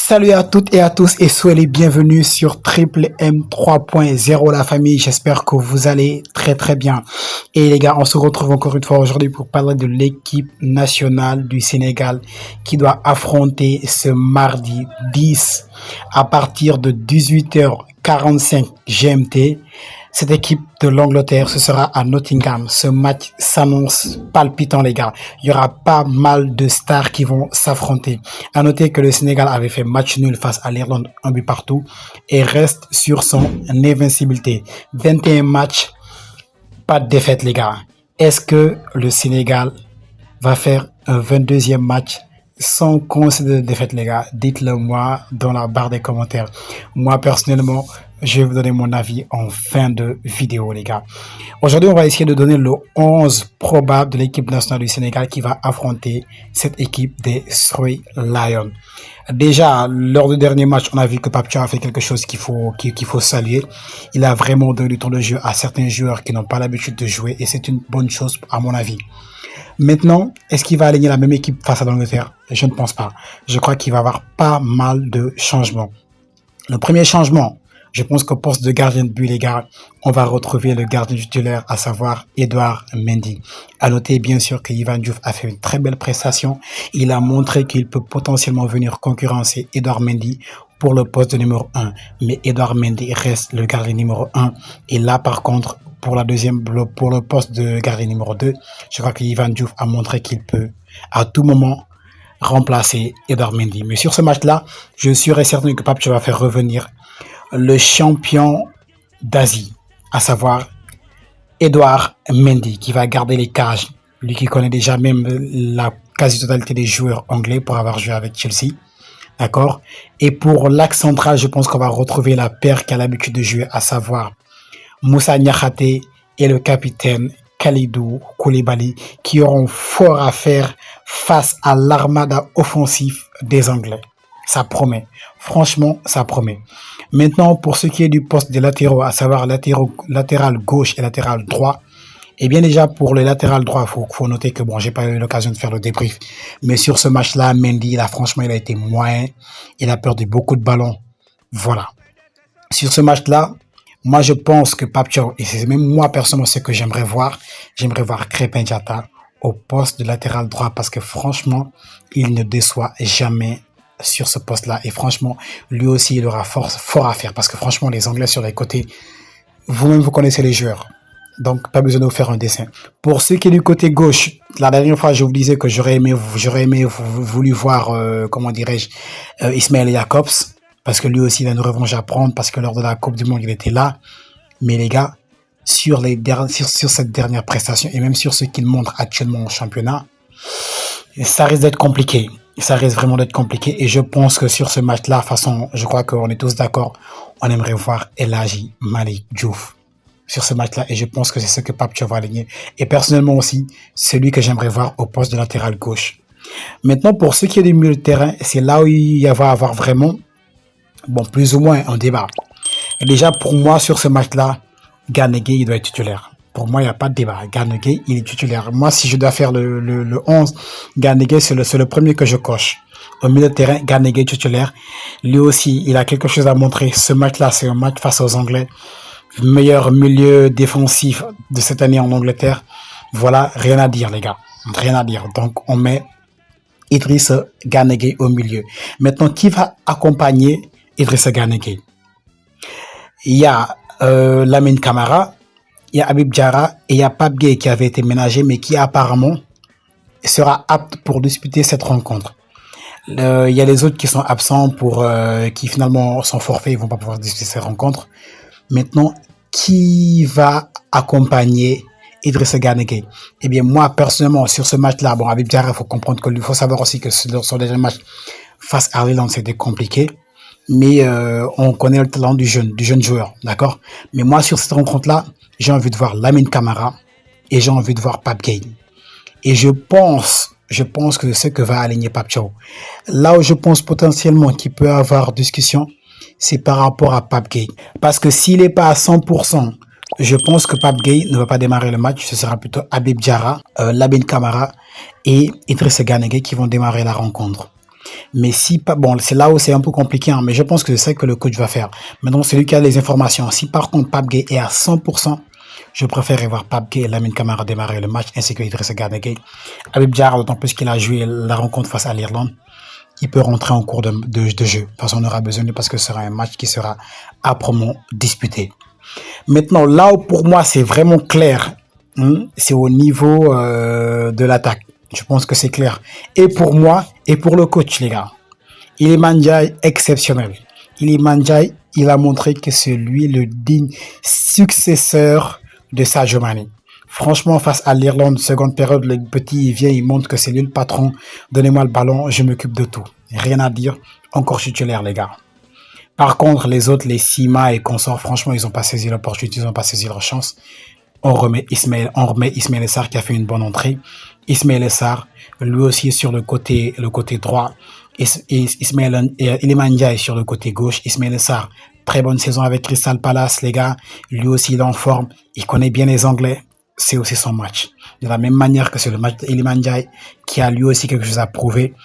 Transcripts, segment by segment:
Salut à toutes et à tous et soyez les bienvenus sur Triple M 3.0 la famille. J'espère que vous allez très bien. Et les gars, on se retrouve encore une fois aujourd'hui pour parler de l'équipe nationale du Sénégal qui doit affronter ce mardi 10 à partir de 18h45 GMT. Cette équipe de l'Angleterre, ce sera à Nottingham. Ce match s'annonce palpitant, les gars. Il y aura pas mal de stars qui vont s'affronter. À noter que le Sénégal avait fait match nul face à l'Irlande, un but partout, et reste sur son invincibilité. 21 matchs, pas de défaite, les gars. Est-ce que le Sénégal va faire un 22e match sans considérer de défaite, les gars? Dites-le moi dans la barre des commentaires. Moi, personnellement, je vais vous donner mon avis en fin de vidéo, les gars. Aujourd'hui, on va essayer de donner le 11 probable de l'équipe nationale du Sénégal qui va affronter cette équipe des Three Lions. Déjà, lors du dernier match, on a vu que Pape Thiaw a fait quelque chose qu'il faut saluer. Il a vraiment donné du temps de jeu à certains joueurs qui n'ont pas l'habitude de jouer et c'est une bonne chose à mon avis. Maintenant, est-ce qu'il va aligner la même équipe face à l'Angleterre? Je ne pense pas. Je crois qu'il va y avoir pas mal de changements. Le premier changement, je pense qu'au poste de gardien de but, les gars, on va retrouver le gardien titulaire, à savoir Edouard Mendy. À noter, bien sûr, que Yvan Diouf a fait une très belle prestation. Il a montré qu'il peut potentiellement venir concurrencer Edouard Mendy pour le poste de numéro 1. Mais Edouard Mendy reste le gardien numéro 1. Et là, par contre, pour le poste de gardien numéro 2, je crois que Yvan Diouf a montré qu'il peut, à tout moment, remplacer Edouard Mendy. Mais sur ce match-là, je suis certain que Pape Thiaw va faire revenir le champion d'Asie, à savoir Edouard Mendy, qui va garder les cages. Lui qui connaît déjà même la quasi-totalité des joueurs anglais pour avoir joué avec Chelsea. D'accord? Et pour l'axe central, je pense qu'on va retrouver la paire qui a l'habitude de jouer, à savoir Moussa Niakhaté et le capitaine Kalidou Koulibaly, qui auront fort à faire face à l'armada offensive des Anglais. Ça promet. Franchement, ça promet. Maintenant, pour ce qui est du poste des latéraux, à savoir latéral gauche et latéral droit, eh bien déjà pour le latéral droit, faut noter que bon, j'ai pas eu l'occasion de faire le débrief, mais sur ce match-là, Mendy, franchement, il a été moyen. Il a perdu beaucoup de ballons. Voilà. Sur ce match-là, moi, je pense que Pape Thiaw, et c'est même moi personnellement ce que j'aimerais voir Krépin Diatta au poste de latéral droit parce que franchement, il ne déçoit jamais sur ce poste-là. Et franchement, lui aussi, il aura fort à faire parce que franchement, les Anglais sur les côtés, vous-même, vous connaissez les joueurs. Donc, pas besoin de vous faire un dessin. Pour ce qui est du côté gauche, la dernière fois, je vous disais que j'aurais aimé voulu voir, comment dirais-je, Ismaël Jacobs. Parce que lui aussi, il a une revanche à prendre parce que lors de la Coupe du Monde, il était là. Mais les gars, sur cette dernière prestation et même sur ce qu'il montre actuellement au championnat, ça risque d'être compliqué. Ça risque vraiment d'être compliqué. Et je pense que sur ce match-là, de toute façon, je crois qu'on est tous d'accord, on aimerait voir El Hadji Malick Diouf sur ce match-là. Et je pense que c'est ce que Pape Thiaw va aligner. Et personnellement aussi, c'est lui que j'aimerais voir au poste de latéral gauche. Maintenant, pour ce qui est du milieu de terrain, c'est là où il va y avoir vraiment, bon, plus ou moins un débat. Et déjà, pour moi, sur ce match-là, Gana Gueye, il doit être titulaire. Pour moi, il n'y a pas de débat. Gana Gueye, il est titulaire. Moi, si je dois faire le 11, Gana Gueye, c'est le premier que je coche. Au milieu de terrain, Gana Gueye titulaire. Lui aussi, il a quelque chose à montrer. Ce match-là, c'est un match face aux Anglais. Meilleur milieu défensif de cette année en Angleterre. Voilà, rien à dire, les gars. Rien à dire. Donc, on met Idrissa Gana Gueye au milieu. Maintenant, qui va accompagner Idrissa Gana Gueye? Il y a Lamine Camara, il y a Habib Diarra et il y a Pape Gueye qui avait été ménagé mais qui apparemment sera apte pour disputer cette rencontre. Il y a les autres qui sont absents qui finalement sont forfaits, ils vont pas pouvoir disputer cette rencontre. Maintenant, qui va accompagner Idrissa Gana Gueye? Eh bien, moi, personnellement, sur ce match-là, bon, Habib Diarra, il faut comprendre que lui, il faut savoir aussi que son dernier match face à l'Irlande, c'était compliqué. Mais on connaît le talent du jeune joueur, d'accord? Mais moi, sur cette rencontre-là, j'ai envie de voir Lamine Camara et j'ai envie de voir Pape Gueye. Et je pense que c'est ce que va aligner Pape Thiaw. Là où je pense potentiellement qu'il peut y avoir discussion, c'est par rapport à Pape Gueye. Parce que s'il n'est pas à 100%, je pense que Pape Gueye ne va pas démarrer le match. Ce sera plutôt Habib Diarra, Lamine Camara et Idrissa Gana Gueye qui vont démarrer la rencontre. Mais si pas, bon, c'est là où c'est un peu compliqué, hein, mais je pense que c'est ça que le coach va faire. Maintenant, c'est lui qui a les informations. Si par contre Pape Gueye est à 100%, je préfère voir Pape Gueye et Lamine Camara démarrer le match ainsi que Idrissa Gana Gueye. Habib Diarra, d'autant plus qu'il a joué la rencontre face à l'Irlande, il peut rentrer en cours de jeu. De toute façon, on aura besoin de parce que ce sera un match qui sera âprement disputé. Maintenant, là où pour moi c'est vraiment clair, c'est au niveau de l'attaque. Je pense que c'est clair. Et pour moi, et pour le coach, les gars. Iliman Ndiaye, exceptionnel. Iliman Ndiaye, il a montré que c'est lui le digne successeur de Sadio Mané. Franchement, face à l'Irlande, seconde période, le petit il vient, il montre que c'est lui le patron. Donnez-moi le ballon, je m'occupe de tout. Rien à dire. Encore titulaire, les gars. Par contre, les autres, les Sima et consorts, franchement, ils n'ont pas saisi l'opportunité, ils n'ont pas saisi leur chance. On remet Ismaël Sarr qui a fait une bonne entrée. Ismaël Sarr, lui aussi sur le côté droit. Ismaël Iliman Ndiaye sur le côté gauche. Ismaël Sarr, très bonne saison avec Crystal Palace, les gars. Lui aussi, il est en forme. Il connaît bien les Anglais. C'est aussi son match. De la même manière que c'est le match d'Iliman Ndiaye qui a lui aussi quelque chose à prouver.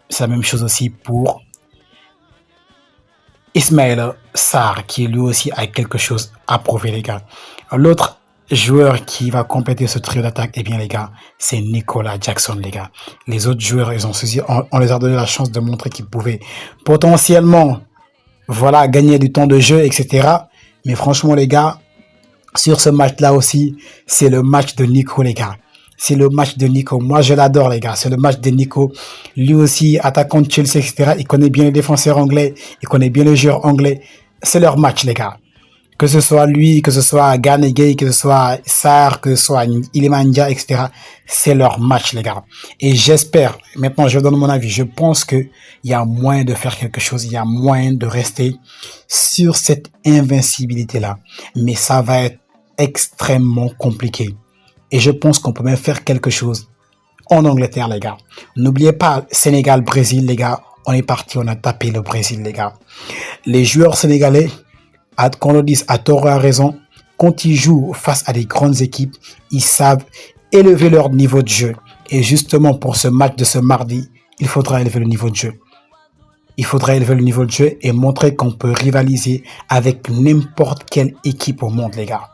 C'est la même chose aussi pour Ismaël Sarr qui lui aussi a quelque chose à prouver, les gars. L'autre joueur qui va compléter ce trio d'attaque, eh bien les gars, c'est Nicolas Jackson, les gars. Les autres joueurs, ils ont saisi, on les a donné la chance de montrer qu'ils pouvaient potentiellement, voilà, gagner du temps de jeu, etc. Mais franchement, les gars, sur ce match-là aussi, c'est le match de Nico, les gars. C'est le match de Nico. Moi, je l'adore, les gars. C'est le match de Nico. Lui aussi, attaquant de Chelsea, etc. Il connaît bien les défenseurs anglais. Il connaît bien les joueurs anglais. C'est leur match, les gars. Que ce soit lui, que ce soit Gana Gueye, que ce soit Sarr, que ce soit Iliman Ndiaye, etc. C'est leur match, les gars. Et j'espère, maintenant je donne mon avis, je pense que il y a moyen de faire quelque chose, il y a moyen de rester sur cette invincibilité-là. Mais ça va être extrêmement compliqué. Et je pense qu'on peut même faire quelque chose en Angleterre, les gars. N'oubliez pas, Sénégal-Brésil, les gars. On est parti, on a tapé le Brésil, les gars. Les joueurs sénégalais, qu'on le dise à tort ou à raison, quand ils jouent face à des grandes équipes, ils savent élever leur niveau de jeu. Et justement, pour ce match de ce mardi, il faudra élever le niveau de jeu. Il faudra élever le niveau de jeu et montrer qu'on peut rivaliser avec n'importe quelle équipe au monde, les gars.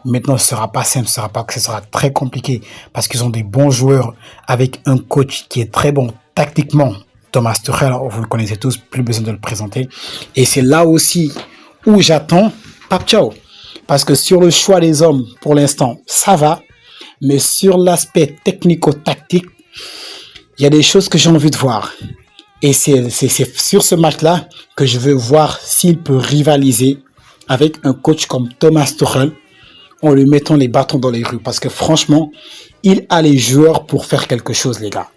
Maintenant, ce sera pas simple, ce sera très compliqué parce qu'ils ont des bons joueurs avec un coach qui est très bon tactiquement. Thomas Tuchel, vous le connaissez tous, plus besoin de le présenter. Et c'est là aussi où j'attends Pape Thiaw. Parce que sur le choix des hommes, pour l'instant, ça va. Mais sur l'aspect technico-tactique, il y a des choses que j'ai envie de voir. Et c'est sur ce match-là que je veux voir s'il peut rivaliser avec un coach comme Thomas Tuchel en lui mettant les bâtons dans les roues. Parce que franchement, il a les joueurs pour faire quelque chose, les gars.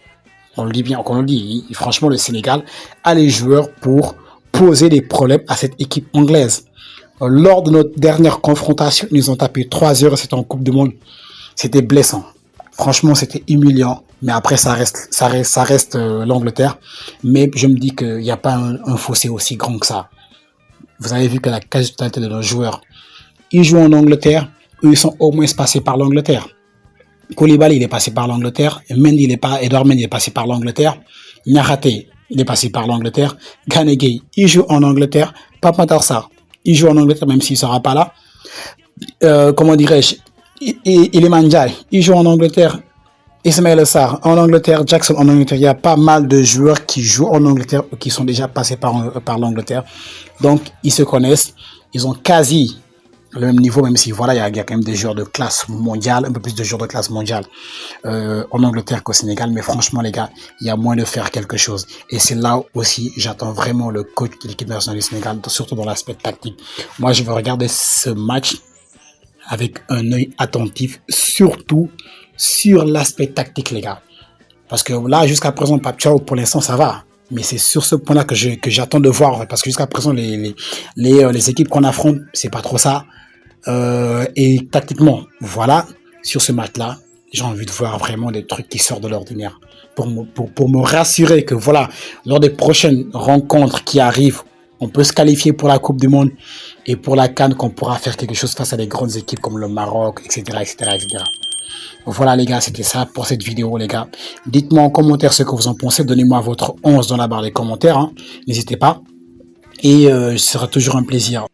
On le dit bien, on le dit. Franchement, le Sénégal a les joueurs pour poser des problèmes à cette équipe anglaise. Lors de notre dernière confrontation, ils nous ont tapé 3 heures, c'était en Coupe du Monde. C'était blessant. Franchement, c'était humiliant. Mais après, ça reste l'Angleterre. Mais je me dis qu'il n'y a pas un fossé aussi grand que ça. Vous avez vu que la quasi-totalité de nos joueurs, ils jouent en Angleterre. Eux, ils sont au moins passés par l'Angleterre. Koulibaly, il est passé par l'Angleterre. Edouard Mendy est passé par l'Angleterre. Niakhaté, il est passé par l'Angleterre. Gana Gueye, il joue en Angleterre. Pape Matar Sarr, il joue en Angleterre, même s'il ne sera pas là. Comment dirais-je, Iliman Ndiaye, il joue en Angleterre. Ismaël Sarr en Angleterre, Jackson en Angleterre. Il y a pas mal de joueurs qui jouent en Angleterre ou qui sont déjà passés par l'Angleterre. Donc, ils se connaissent. Ils ont quasi le même niveau, même si voilà, il y a quand même des joueurs de classe mondiale, un peu plus de joueurs de classe mondiale en Angleterre qu'au Sénégal. Mais franchement, les gars, il y a moyen de faire quelque chose. Et c'est là aussi, j'attends vraiment le coach de l'équipe nationale du Sénégal, surtout dans l'aspect tactique. Moi, je vais regarder ce match avec un œil attentif, surtout sur l'aspect tactique, les gars. Parce que là, jusqu'à présent, Pape Thiaw, pour l'instant, ça va. Mais c'est sur ce point-là que j'attends de voir. Parce que jusqu'à présent, les équipes qu'on affronte, c'est pas trop ça. Et tactiquement, voilà, sur ce match-là, j'ai envie de voir vraiment des trucs qui sortent de l'ordinaire. Pour me rassurer que voilà, lors des prochaines rencontres qui arrivent, on peut se qualifier pour la Coupe du Monde et pour la CAN qu'on pourra faire quelque chose face à des grandes équipes comme le Maroc, etc., etc., etc. Voilà les gars, c'était ça pour cette vidéo les gars. Dites-moi en commentaire ce que vous en pensez, donnez-moi votre 11 dans la barre des commentaires, hein. N'hésitez pas. Et ce sera toujours un plaisir.